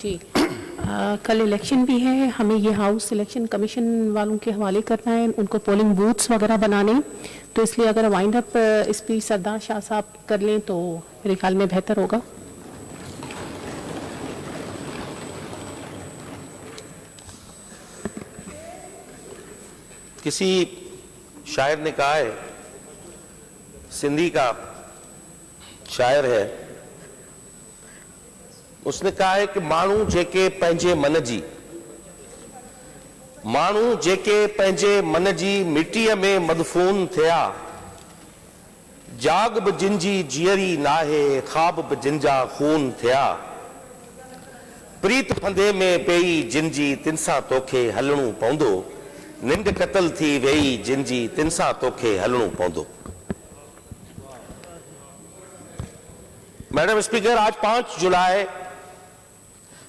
जी कल इलेक्शन भी है, हमें ये हाउस इलेक्शन कमीशन वालों के हवाले करना है, उनको पोलिंग बूथ्स वगैरह बनाने, तो इसलिए अगर वाइंड अप स्पीच सरदार शाह साहब कर लें तो मेरे ख्याल में बेहतर होगा। किसी शायर ने कहा है, सिंधी का शायर है, उसने कहा है कि माण्हू जेके पंहिंजे मन जी मिटीअ में मदफून थिया, जाग बि जिन जी जीअरी नाहे, ख़्वाब बि जिन जा खून थिया, प्रीत फंदे में पेई जिन जी तिन सां तोखे हलणो पवंदो, निंड कतल थी वेई जिन जी तिन सां तोखे हलणो पवंदो। मैडम स्पीकर, आज 5 जुलाई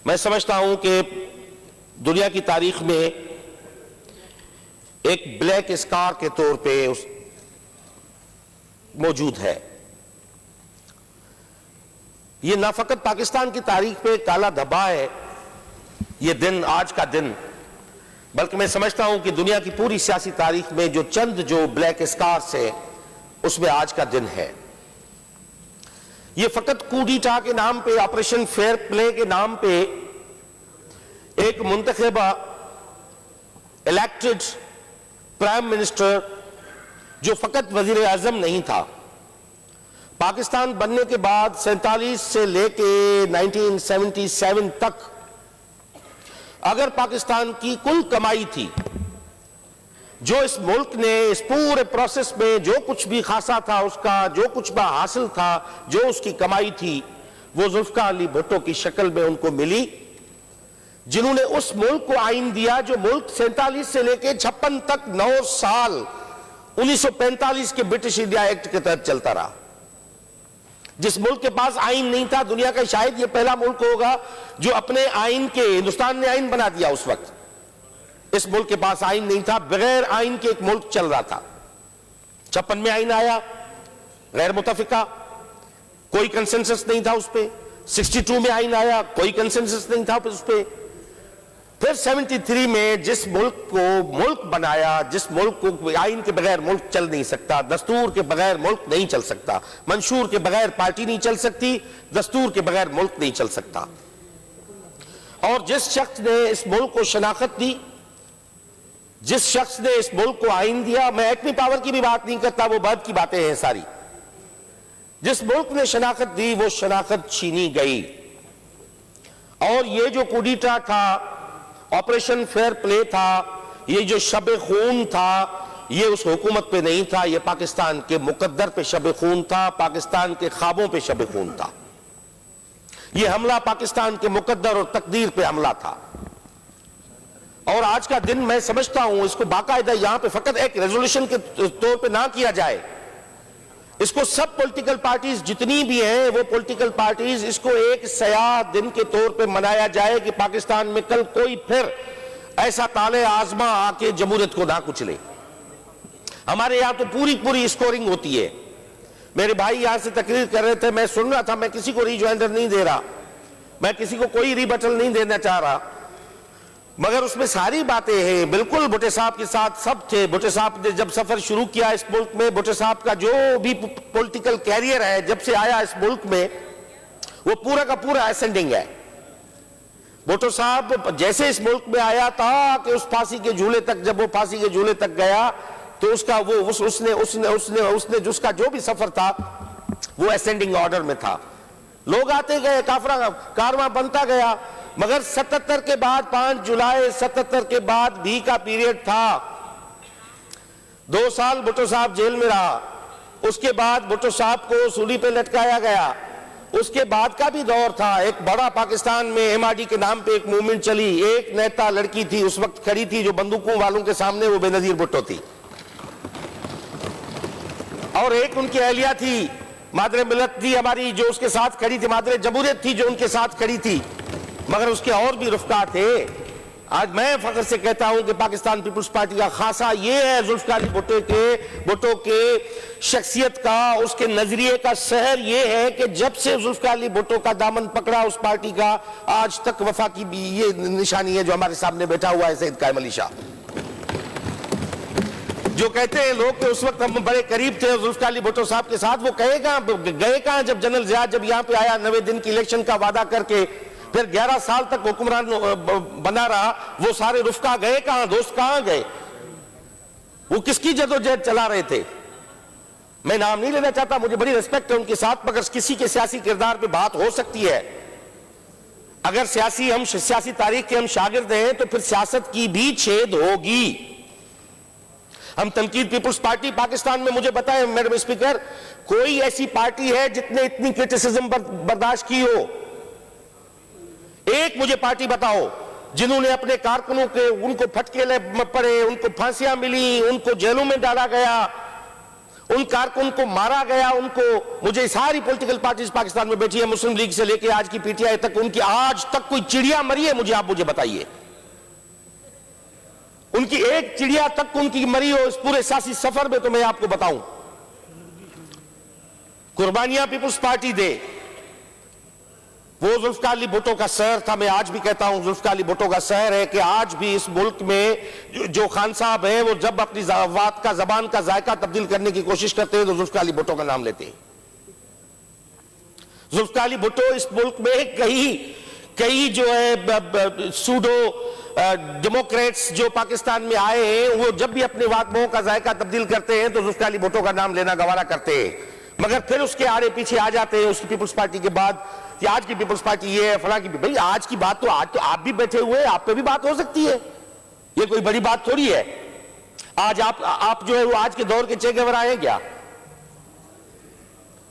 मैं समझता हूं कि दुनिया की तारीख में एक ब्लैक स्कार के तौर पे मौजूद है। ये ना फकत पाकिस्तान की तारीख पे काला धब्बा है ये दिन, आज का दिन, बल्कि मैं समझता हूं कि दुनिया की पूरी सियासी तारीख में जो ब्लैक स्कार्स है उसमें आज का दिन है। ये फकत कूडीटा के नाम पे, ऑपरेशन फेयर प्ले के नाम पे एक मुंतखबा इलेक्टेड प्राइम मिनिस्टर जो फकत वजीर आजम नहीं था, पाकिस्तान बनने के बाद 47 से लेके 1977 तक अगर पाकिस्तान की कुल कमाई थी, जो इस मुल्क ने इस पूरे प्रोसेस में जो कुछ भी खासा था, उसका जो कुछ भी हासिल था, जो उसकी कमाई थी, वो जुल्फकार अली भुट्टो की शक्ल में उनको मिली, जिन्होंने उस मुल्क को आइन दिया जो मुल्क 47 से लेकर 56 तक 9 साल 1945 के ब्रिटिश इंडिया एक्ट के तहत चलता रहा। जिस मुल्क के पास आइन नहीं था, दुनिया का शायद ये पहला मुल्क होगा जो अपने आइन के, हिंदुस्तान ने आइन बना दिया उस वक्त, इस मुल्क के पास आइन नहीं था, बगैर आइन के एक मुल्क चल रहा था। 56 में आइन आया, गैर मुतफिका, कोई कंसेंसस नहीं था उस पे। 62 में आइन आया, कोई कंसेंसस नहीं था उस पे। फिर 73 में जिस मुल्क को मुल्क बनाया, जिस मुल्क को आइन के बगैर मुल्क चल नहीं सकता, दस्तूर के बगैर मुल्क नहीं चल सकता, मंशूर के बगैर पार्टी नहीं चल सकती, दस्तूर के बगैर मुल्क नहीं चल सकता। और जिस शख्स ने इस मुल्क को शनाख्त दी, जिस शख्स ने इस मुल्क को आइन दिया, मैं एटमी पावर की भी बात नहीं करता, वो बाद की बातें हैं सारी, जिस मुल्क ने शनाख्त दी वो शनाख्त छीनी गई। और ये जो कूडीटा था, ऑपरेशन फेयर प्ले था, ये जो शब खून था, ये उस हुकूमत पे नहीं था, ये पाकिस्तान के मुकद्दर पे शब खून था, पाकिस्तान के ख्वाबों पे शब खून था। ये हमला पाकिस्तान के मुकद्दर और तकदीर पे हमला था। और आज का दिन मैं समझता हूं इसको बाकायदा यहां पे फकत एक रेजोल्यूशन के तौर पे ना किया जाए, इसको सब पॉलिटिकल पार्टीज जितनी भी हैं, वो पॉलिटिकल पार्टीज इसको एक सयाह दिन के तौर पे मनाया जाए कि पाकिस्तान में कल कोई फिर ऐसा ताले आजमा आके जमहूरियत को ना कुचले। हमारे यहां तो पूरी स्कोरिंग होती है। मेरे भाई यहां से तकरीर कर रहे थे, मैं सुन रहा था, मैं किसी को रिज्वाइंडर नहीं दे रहा, मैं किसी को कोई रिबटल नहीं देना चाह रहा, मगर उसमें सारी बातें हैं। बिल्कुल भुट्टो साहब के साथ सब थे। भुट्टो साहब ने जब सफर शुरू किया इस मुल्क में, भुट्टो साहब का जो भी पॉलिटिकल कैरियर है जब से आया इस मुल्क में, वो पूरा का पूरा असेंडिंग है। भुट्टो साहब जैसे इस मुल्क में आया था कि उस फांसी के झूले तक, जब वो फांसी के झूले तक गया तो उसका वो उसने जिसका जो भी सफर था वो असेंडिंग ऑर्डर में था। लोग आते गए, काफरा कारवां बनता गया, मगर 77 के बाद 5 जुलाई 77 के बाद भी का पीरियड था। 2 साल भुट्टो साहब जेल में रहा, उसके बाद भुट्टो साहब को सूली पे लटकाया गया, उसके बाद का भी दौर था। एक बड़ा पाकिस्तान में MRD के नाम पे एक मूवमेंट चली, एक नेता लड़की थी उस वक्त खड़ी थी जो बंदूकों वालों के सामने, वो बेनजीर भुट्टो थी। और एक उनकी अहलिया थी, मादरे मिलत थी हमारी, जो उसके साथ खड़ी थी, मादरे जमहूरियत थी जो उनके साथ खड़ी थी, मगर उसके और भी रुफका थे। आज मैं फख्र से कहता हूं कि पाकिस्तान पीपुल्स पार्टी का खासा ये है जुल्फिकार अली भुट्टो के शख्सियत का, उसके नजरिए का सहर ये है कि जब से जुल्फिकार अली भुट्टो का दामन पकड़ा उस पार्टी का, आज तक वफा की भी ये निशानी है जो हमारे सामने बैठा हुआ है सईद कायम अली शाह। जो कहते हैं लोग कि उस वक्त हम बड़े करीब थे जुल्फिकार अली भुट्टो साहब के साथ, वो गए कहां जब जनरल ज़िया जब यहां पे आया 90 दिन की इलेक्शन का वादा करके, फिर 11 साल तक हुक्मरान बना रहा, वो सारे रुफका गए कहां, दोस्त कहां गए? वो किसकी जदोजहद चला रहे थे? मैं नाम नहीं लेना चाहता, मुझे बड़ी रिस्पेक्ट है उनके साथ, मगर किसी के सियासी किरदार पे बात हो सकती है। अगर सियासी तारीख के हम शागिर्द हैं तो फिर सियासत की भी छेद होगी। हम तनकीद पीपुल्स पार्टी पाकिस्तान में, मुझे बताएं मैडम स्पीकर, कोई ऐसी पार्टी है जितने इतनी क्रिटिसिज्म बर्दाश्त की हो? एक मुझे पार्टी बताओ जिन्होंने अपने कारकुनों के, उनको फटके पड़े, उनको फांसियां मिली, उनको जेलों में डाला गया, उन कारकुन को मारा गया, उनको, मुझे सारी पॉलिटिकल पार्टीज पाकिस्तान में बैठी है, मुस्लिम लीग से लेके आज की पीटीआई तक, उनकी आज तक कोई चिड़िया मरी है? मुझे बताइए, उनकी एक चिड़िया तक उनकी मरी हो इस पूरे सियासी सफर में? तो मैं आपको बताऊं, कुर्बानियां पीपुल्स पार्टी दे, वो जुल्फिकार अली भुट्टो का शहर था। मैं आज भी कहता हूं जुल्फिकार अली भुट्टो का शहर है कि आज भी इस मुल्क में जो खान साहब हैं वो जब अपनी बात का, जबान का जायका तब्दील करने की कोशिश करते हैं तो जुल्फिकार अली भुट्टो का नाम लेते हैं। जुल्फिकार अली भुट्टो इस मुल्क में कई जो है सूडो डेमोक्रेट्स जो पाकिस्तान में आए हैं, वो जब भी अपने वादों का जायका तब्दील करते हैं तो जुल्फिकार अली भुट्टो का नाम लेना गवारा करते हैं, मगर फिर उसके आगे पीछे आ जाते हैं उसकी पीपुल्स पार्टी के बाद कि आज की पीपुल्स पार्टी ये है, फला की। भाई आज की बात तो आज तो आप भी बैठे हुए, आप पे भी बात हो सकती है, ये कोई बड़ी बात थोड़ी है। आज आप जो है वो आज के दौर के चे गेवरा हैं क्या?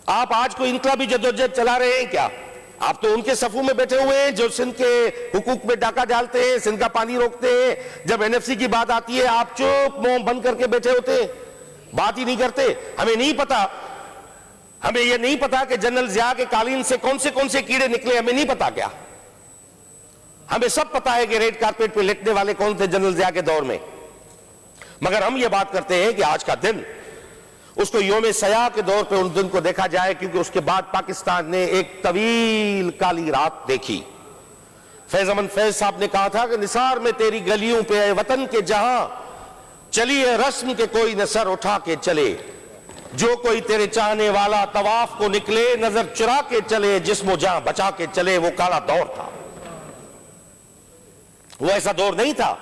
आप आज कोई इनकलाबी जदोजहद चला रहे हैं क्या? आप तो उनके सफू में बैठे हुए हैं जो सिंध के हुकूक में डाका डालते हैं, सिंध का पानी रोकते हैं। जब एनएफसी की बात आती है आप चुप मुंह बंद करके बैठे होते हैं, बात ही नहीं करते। हमें यह नहीं पता कि जनरल ज़िया के कालीन से कौन से कीड़े निकले, हमें नहीं पता क्या? हमें सब पता है कि रेड कारपेट पे लेटने वाले कौन थे जनरल ज़िया के दौर में, मगर हम ये बात करते हैं कि आज का दिन उसको योम सया के दौर पे उन दिन को देखा जाए, क्योंकि उसके बाद पाकिस्तान ने एक तवील काली रात देखी। फैज अमन फैज साहब ने कहा था कि निसार में तेरी गलियों पे वतन के जहां चली है रस्म के कोई न सर उठा के चले, जो कोई तेरे चाहने वाला तवाफ को निकले नजर चुरा के चले, जिस्मो जहां बचा के चले। वो काला दौर था, वो ऐसा दौर नहीं था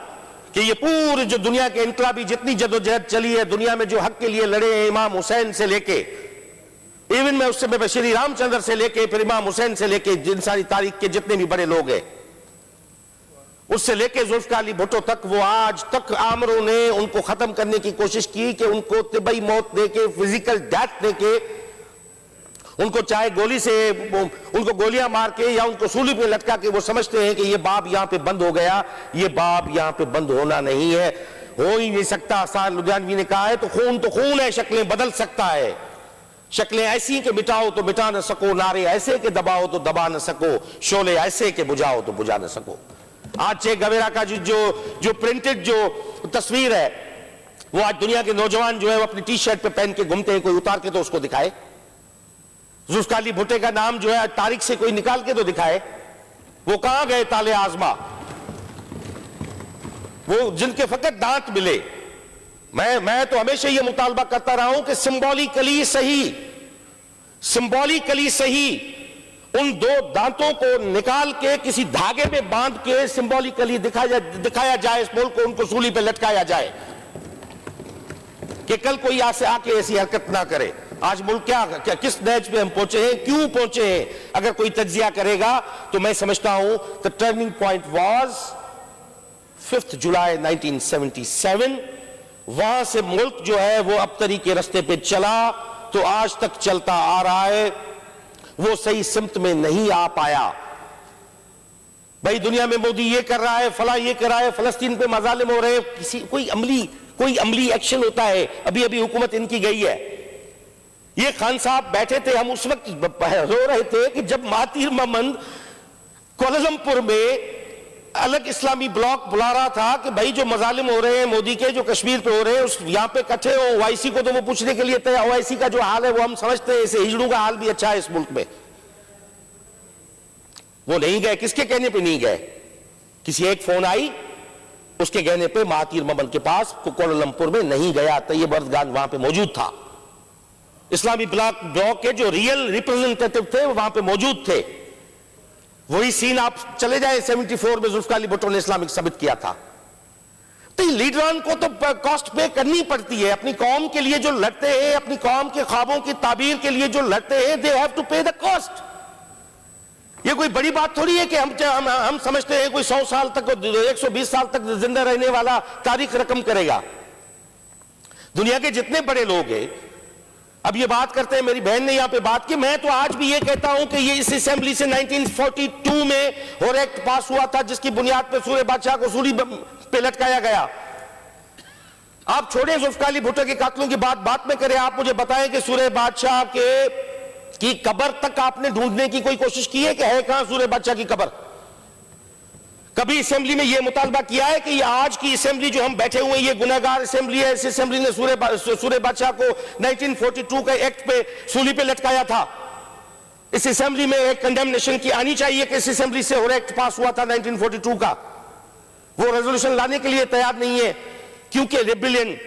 कि ये पूरी जो दुनिया के इनकलाबी जितनी जदोजहद चली है, दुनिया में जो हक के लिए लड़े हैं, इमाम हुसैन से लेके, इवन में उससे में श्री रामचंद्र से लेके फिर इमाम हुसैन से लेके इंसानी तारीख के जितने भी बड़े लोग हैं, उससे लेके जुल्फिकार अली भुट्टो तक, वो आज तक आमरों ने उनको खत्म करने की कोशिश की कि उनको तिबई मौत देके, फिजिकल डेथ देके, उनको चाहे गोली से उनको गोलियां मार के या उनको सूली पे लटका के, वो समझते हैं कि ये बाब यहां पे बंद हो गया। ये बाब यहां पे बंद होना नहीं है, हो ही नहीं सकता। आसार लुधियानवी ने कहा है तो खून है, शक्लें बदल सकता है। शक्लें ऐसी कि मिटाओ तो मिटा न सको, नारे ऐसे के दबाओ तो दबा न सको, शोले ऐसे के बुझाओ तो बुझा न सको। आज चे गवेरा का जो प्रिंटेड जो तस्वीर है, वो आज दुनिया के नौजवान जो है वो अपनी टी शर्ट पे पहन के घूमते हैं, कोई उतार के तो उसको दिखाए। जुल्फिकार अली भुट्टो का नाम जो है तारीख से कोई निकाल के तो दिखाए। वो कहां गए ताले आजमा, वो जिनके फकत दांत मिले। मैं तो हमेशा ये मुतालबा करता रहा हूं कि सिंबॉलिकली सही उन दो दांतों को निकाल के किसी धागे में बांध के सिंबॉलिकली दिखाया जाए इस मुल्क को, उनको सूली पे लटकाया जाए कि कल कोई आके ऐसी हरकत ना करे। आज मुल्क क्या किस नहज पे हम पहुंचे हैं, क्यों पहुंचे हैं? अगर कोई तज्जिया करेगा तो मैं समझता हूं द टर्निंग पॉइंट वाज 5 जुलाई 1977। वहां से मुल्क जो है वो अब तरीके रास्ते पे चला तो आज तक चलता आ रहा है, वो सही सिमत में नहीं आ पाया। भाई दुनिया में मोदी ये कर रहा है, फला ये कर रहा है, फलस्तीन पे मजालिम हो रहे, कोई अमली एक्शन होता है। अभी हुकूमत इनकी गई है। ये खान साहब बैठे थे, हम उस वक्त रो रहे थे कि जब महातीर मोहम्मद कोलमपुर में अलग इस्लामी ब्लॉक बुला रहा था कि भाई जो मजालिम हो रहे हैं मोदी के, जो कश्मीर पे हो रहे हैं, उस यहां पे इकट्ठे हो। ओआईसी को तो वो पूछने के लिए तैयार, ओआईसी का जो हाल है वो हम समझते हैं, इसे हिजड़ों का हाल भी अच्छा है इस मुल्क में। वो नहीं गए, किसके कहने पे नहीं गए? किसी एक फोन आई, उसके कहने पे महातीर मोहम्मद के पास कोलालमपुर में नहीं गया। तैयब अर्दगान वहां पे मौजूद था। इस्लामी ब्लॉक के जो रियल रिप्रेजेंटेटिव थे वो वहां पे मौजूद थे। वही सीन आप चले जाए 74 में जुल्फिकार अली भुट्टो ने इस्लामिक समिट किया था। तो लीडरान को तो कॉस्ट पे करनी पड़ती है। अपनी कौम के लिए जो लड़ते हैं, अपनी कौम के ख्वाबों की ताबीर के लिए जो लड़ते हैं, दे हैव टू पे द कॉस्ट। ये कोई बड़ी बात थोड़ी है कि हम समझते हैं कोई 100 साल तक, 120 साल तक जिंदा रहने वाला तारीख रकम करेगा। दुनिया के जितने बड़े लोग हैं, अब ये बात करते हैं, मेरी बहन ने यहां पे बात की, मैं तो आज भी ये कहता हूं कि ये इस असेंबली से 1942 में होर एक्ट पास हुआ था, जिसकी बुनियाद पे सूरे बादशाह को सूली पे लटकाया गया। आप छोड़ें जुल्फिकार अली भुट्टो के कातलों की बात में करें। आप मुझे बताएं कि सूरे बादशाह की कब्र तक आपने ढूंढने की कोई कोशिश की है कि है कहां सूरे बादशाह की कब्र? कभी असेंबली में यह मुतालबा किया है कि ये आज की असेंबली जो हम बैठे हुए हैं, ये गुनहगार असेंबली है? इस असेंबली ने सूरे बादशाह को 1942 के एक्ट पे सूली पे लटकाया था। इस असेंबली में एक कंडेमनेशन की आनी चाहिए कि इस असेंबली से और एक्ट पास हुआ था 1942 का। वो रेजोल्यूशन लाने के लिए तैयार नहीं है, क्योंकि रिबेलियन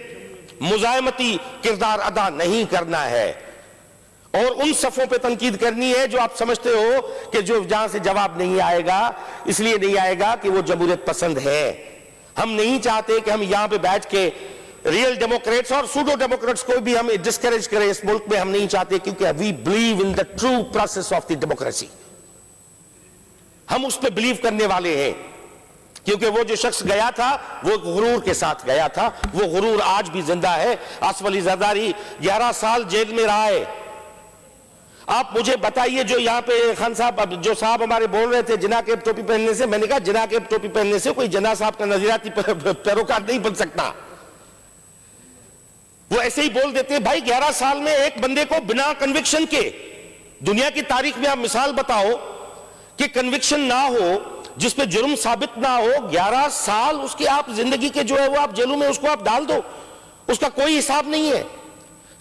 मुजाहिमती किरदार अदा नहीं करना है और उन सफों पे तनकीद करनी है जो आप समझते हो कि जो जहां से जवाब नहीं आएगा, इसलिए नहीं आएगा कि वो जमहूरियत पसंद है। हम नहीं चाहते कि हम यहां पे बैठ के रियल डेमोक्रेट्स और सूडो डेमोक्रेट्स को भी हम डिस्करेज करें इस मुल्क में। हम नहीं चाहते, क्योंकि we believe in the true process of the democracy. हम उस पर बिलीव करने वाले हैं, क्योंकि वो जो शख्स गया था वो गुरूर के साथ गया था। वो गुरूर आज भी जिंदा है। आसिफ अली जरदारी 11 साल जेल में रहा है। आप मुझे बताइए, जो यहां पे खान साहब, जो साहब हमारे बोल रहे थे जिना के टोपी पहनने से, मैंने कहा जिना के टोपी पहनने से कोई जिना साहब का नजरियाती पैरोकार नहीं बन सकता। वो ऐसे ही बोल देते हैं। भाई 11 साल में एक बंदे को बिना कन्विक्शन के, दुनिया की तारीख में आप मिसाल बताओ कि कन्विक्शन ना हो, जिस पे जुर्म साबित ना हो, 11 साल उसकी आप जिंदगी के जो है वो आप जेलों में उसको आप डाल दो, उसका कोई हिसाब नहीं है।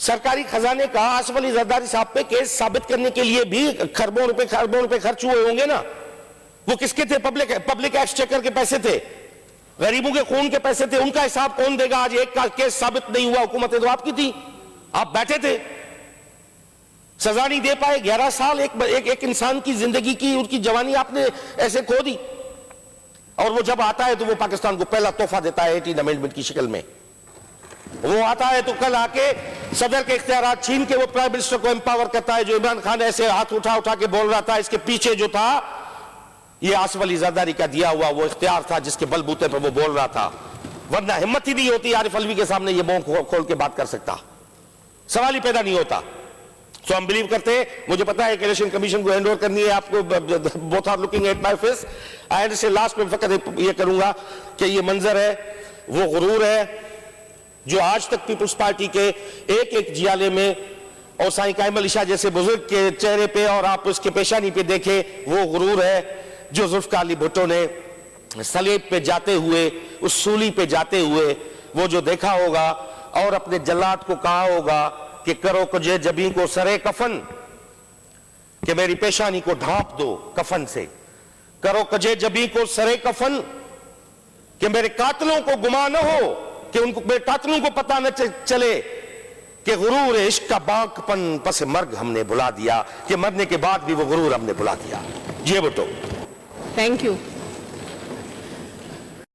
सरकारी खजाने का आसिफ अली जरदारी साहब पे केस साबित करने के लिए भी खरबों रुपए खर्च हुए होंगे ना। वो किसके थे? पब्लिक एक्सचेकर के पैसे थे, गरीबों के खून के पैसे थे। उनका हिसाब कौन देगा? आज एक का केस साबित नहीं हुआ, हुकूमत तो आपकी थी, आप बैठे थे, सजा नहीं दे पाए। 11 साल एक इंसान की जिंदगी की, उनकी जवानी आपने ऐसे खो दी। और वो जब आता है तो वो पाकिस्तान को पहला तोहफा देता है 18 अमेंडमेंट की शक्ल में। वो आता है तो कल आके सदर के इख्तियारात छीन के वो प्राइम मिनिस्टर को एम्पावर करता है। जो इमरान खान ऐसे हाथ उठा के बोल रहा था, इसके पीछे जो था ये आसिफ अली जरदारी का दिया हुआ वो इख्तियार था, जिसके बलबूते पर वो बोल रहा था। वरना हिम्मत ही नहीं होती आरिफ अलवी के सामने ये मुंह खोल के बात कर सकता, सवाल ही पैदा नहीं होता। तो हम बिलीव करते हैं, मुझे पता है कि इलेक्शन कमीशन को हैंड ओवर करनी है आपको, both are looking at my face. And से लास्ट में फकत ये करूंगा कि ये मंजर है, वो गुरूर है जो आज तक पीपल्स पार्टी के एक एक जियाले में और साईं कायम अली शाह जैसे बुजुर्ग के चेहरे पे और आप उसके पेशानी पे देखे, वो गुरूर है जो जुल्फिकार अली भुट्टो ने सलेब पे जाते हुए, उस सूली पे जाते हुए वो जो देखा होगा और अपने जल्लाद को कहा होगा कि करो कुजे जबी को सरे कफन, कि मेरी पेशानी को ढांप दो कफन से। करो कजे जबी को सरे कफन, कि मेरे कातलों को गुमा न हो, कि उनको मेरे कातलों को पता न चले कि गुरूर इश्क का बांकपन पस मर्ग हमने बुला दिया, कि मरने के बाद भी वो गुरूर हमने बुला दिया। जी भुट्टो, थैंक यू।